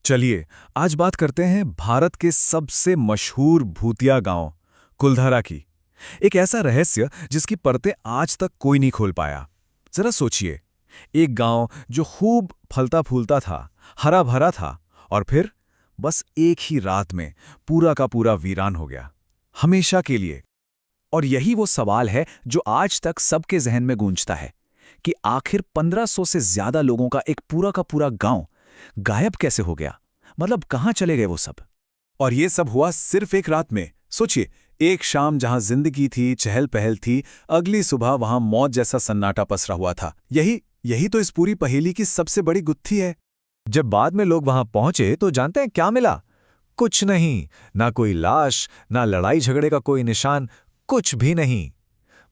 चलिए आज बात करते हैं भारत के सबसे मशहूर भूतिया गांव कुलधारा की। एक ऐसा रहस्य जिसकी परतें आज तक कोई नहीं खोल पाया। जरा सोचिए, एक गांव जो खूब फलता फूलता था, हरा भरा था, और फिर बस एक ही रात में पूरा का पूरा वीरान हो गया, हमेशा के लिए। और यही वो सवाल है जो आज तक सबके जहन में गूंजता है कि आखिर 1500 से ज्यादा लोगों का एक पूरा का पूरा गांव गायब कैसे हो गया। मतलब कहां चले गए वो सब। और ये सब हुआ सिर्फ एक रात में। सोचिए, एक शाम जहां जिंदगी थी, चहल पहल थी, अगली सुबह वहां मौत जैसा सन्नाटा पसरा हुआ था। यही यही तो इस पूरी पहेली की सबसे बड़ी गुत्थी है। जब बाद में लोग वहां पहुंचे तो जानते हैं क्या मिला? कुछ नहीं। ना कोई लाश, ना लड़ाई झगड़े का कोई निशान, कुछ भी नहीं।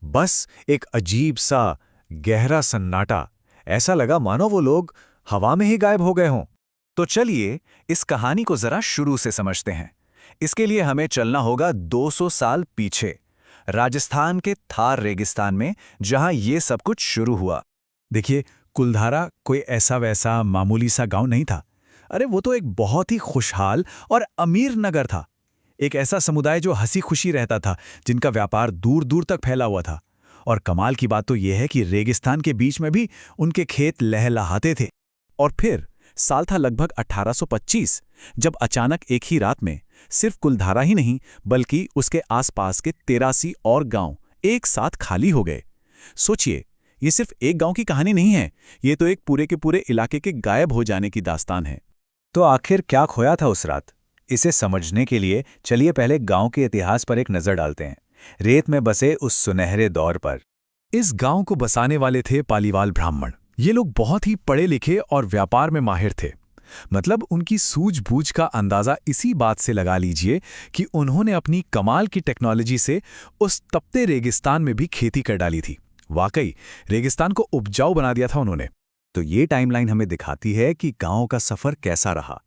बस एक अजीब सा गहरा सन्नाटा। ऐसा लगा मानो वो लोग हवा में ही गायब हो गए हों। तो चलिए इस कहानी को जरा शुरू से समझते हैं। इसके लिए हमें चलना होगा 200 साल पीछे, राजस्थान के थार रेगिस्तान में, जहां ये सब कुछ शुरू हुआ। देखिए, कुलधारा कोई ऐसा वैसा मामूली सा गांव नहीं था। अरे वो तो एक बहुत ही खुशहाल और अमीर नगर था। एक ऐसा समुदाय जो हंसी खुशी रहता था, जिनका व्यापार दूर दूर तक फैला हुआ था। और कमाल की बात तो यह है कि रेगिस्तान के बीच में भी उनके खेत लहलहाते थे। और फिर साल था लगभग 1825, जब अचानक एक ही रात में सिर्फ कुलधारा ही नहीं बल्कि उसके आसपास के 83 और गांव एक साथ खाली हो गए। सोचिए, ये सिर्फ एक गांव की कहानी नहीं है, ये तो एक पूरे के पूरे इलाके के गायब हो जाने की दास्तान है। तो आखिर क्या खोया था उस रात? इसे समझने के लिए चलिए पहले गांव के इतिहास पर एक नजर डालते हैं, रेत में बसे उस सुनहरे दौर पर। इस गांव को बसाने वाले थे पालीवाल ब्राह्मण। ये लोग बहुत ही पढ़े लिखे और व्यापार में माहिर थे। मतलब उनकी सूझबूझ का अंदाजा इसी बात से लगा लीजिए कि उन्होंने अपनी कमाल की टेक्नोलॉजी से उस तपते रेगिस्तान में भी खेती कर डाली थी। वाकई रेगिस्तान को उपजाऊ बना दिया था उन्होंने। तो ये टाइमलाइन हमें दिखाती है कि गांव का सफर कैसा रहा।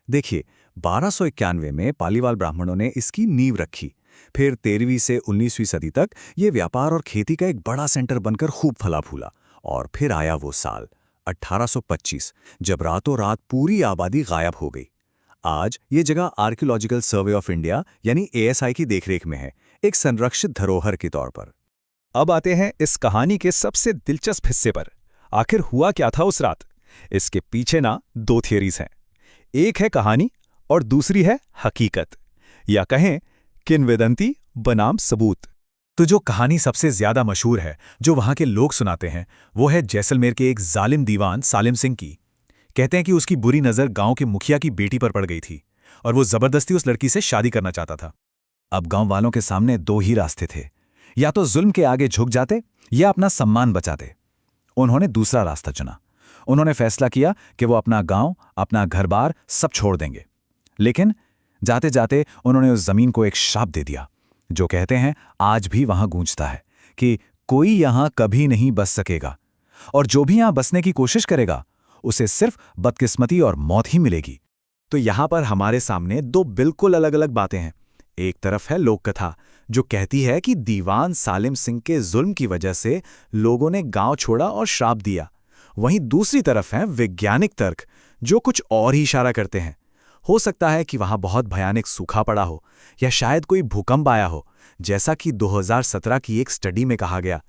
देखिए, 1291 में पालीवाल ब्राह्मणों ने इसकी नींव रखी। फिर 13वीं से 19वीं सदी तक ये व्यापार और खेती का एक बड़ा सेंटर बनकर खूब फला फूला। और फिर आया वो साल 1825, जब रातों रात पूरी आबादी गायब हो गई। आज ये जगह आर्कियोलॉजिकल सर्वे ऑफ इंडिया यानी ASI की देखरेख में है, एक संरक्षित धरोहर के तौर पर। अब आते हैं इस कहानी के सबसे दिलचस्प हिस्से पर। आखिर हुआ क्या था उस रात? इसके पीछे ना दो थियरीज हैं। एक है कहानी और दूसरी है हकीकत, या कहें किंवदंती बनाम सबूत। तो जो कहानी सबसे ज्यादा मशहूर है, जो वहां के लोग सुनाते हैं, वो है जैसलमेर के एक जालिम दीवान सालिम सिंह की। कहते हैं कि उसकी बुरी नज़र गांव के मुखिया की बेटी पर पड़ गई थी और वो जबरदस्ती उस लड़की से शादी करना चाहता था। अब गांव वालों के सामने दो ही रास्ते थे, या तो जुल्म के आगे झुक जाते या अपना सम्मान बचाते। उन्होंने दूसरा रास्ता चुना। उन्होंने फैसला किया कि वो अपना गांव, अपना घर-बार सब छोड़ देंगे। लेकिन जाते जाते उन्होंने उस जमीन को एक श्राप दे दिया, जो कहते हैं आज भी वहां गूंजता है कि कोई यहां कभी नहीं बस सकेगा, और जो भी यहां बसने की कोशिश करेगा उसे सिर्फ बदकिस्मती और मौत ही मिलेगी। तो यहां पर हमारे सामने दो बिल्कुल अलग अलग बातें हैं। एक तरफ है लोक कथा, जो कहती है कि दीवान सालिम सिंह के जुल्म की वजह से लोगों ने गांव छोड़ा और श्राप दिया। वहीं दूसरी तरफ है वैज्ञानिक तर्क, जो कुछ और ही इशारा करते हैं। हो सकता है कि वहां बहुत भयानक सूखा पड़ा हो, या शायद कोई भूकंप आया हो, जैसा कि 2017 की एक स्टडी में कहा गया।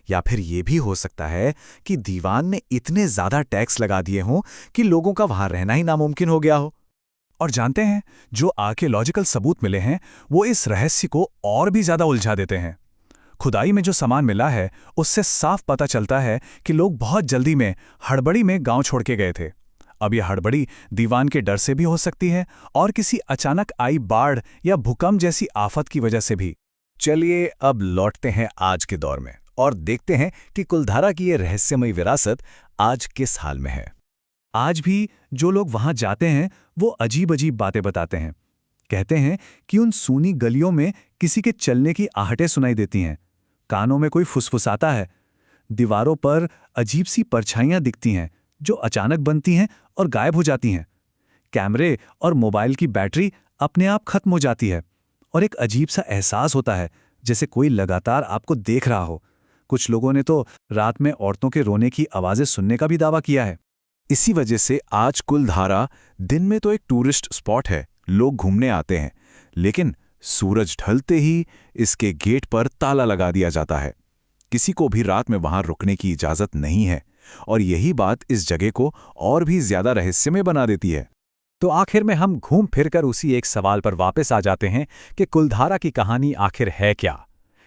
या फिर यह भी हो सकता है कि दीवान ने इतने ज्यादा टैक्स लगा दिए हों कि लोगों का वहां रहना ही नामुमकिन हो गया हो। और जानते हैं, जो आर्कियोलॉजिकल सबूत मिले हैं वो इस रहस्य को और भी ज्यादा उलझा देते हैं। खुदाई में जो सामान मिला है उससे साफ पता चलता है कि लोग बहुत जल्दी में, हड़बड़ी में गांव छोड़ के गए थे। अब यह हड़बड़ी दीवान के डर से भी हो सकती है, और किसी अचानक आई बाढ़ या भूकंप जैसी आफत की वजह से भी। चलिए अब लौटते हैं आज के दौर में और देखते हैं कि कुलधारा की ये रहस्यमयी विरासत आज किस हाल में है। आज भी जो लोग वहां जाते हैं वो अजीब अजीब बातें बताते हैं। कहते हैं कि उन सूनी गलियों में किसी के चलने की आहटें सुनाई देती हैं, कानों में कोई फुसफुसाता है, दीवारों पर अजीब सी परछाइयां दिखती हैं जो अचानक बनती हैं और गायब हो जाती हैं। कैमरे और मोबाइल की बैटरी अपने आप खत्म हो जाती है, और एक अजीब सा एहसास होता है जैसे कोई लगातार आपको देख रहा हो। कुछ लोगों ने तो रात में औरतों के रोने की आवाज़ें सुनने का भी दावा किया है। इसी वजह से आज कुलधारा दिन में तो एक टूरिस्ट स्पॉट है, लोग घूमने आते हैं, लेकिन सूरज ढलते ही इसके गेट पर ताला लगा दिया जाता है। किसी को भी रात में वहां रुकने की इजाजत नहीं है, और यही बात इस जगह को और भी ज्यादा रहस्यमय बना देती है। तो आखिर में हम घूम फिरकर उसी एक सवाल पर वापस आ जाते हैं कि कुलधारा की कहानी आखिर है क्या?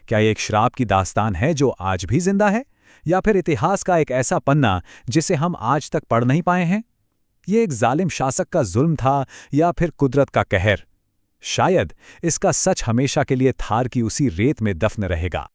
क्या ये एक श्राप की दास्तान है जो आज भी जिंदा है, या फिर इतिहास का एक ऐसा पन्ना जिसे हम आज तक पढ़ नहीं पाए हैं? ये एक जालिम शासक का जुल्म था या फिर कुदरत का कहर? शायद इसका सच हमेशा के लिए थार की उसी रेत में दफन रहेगा।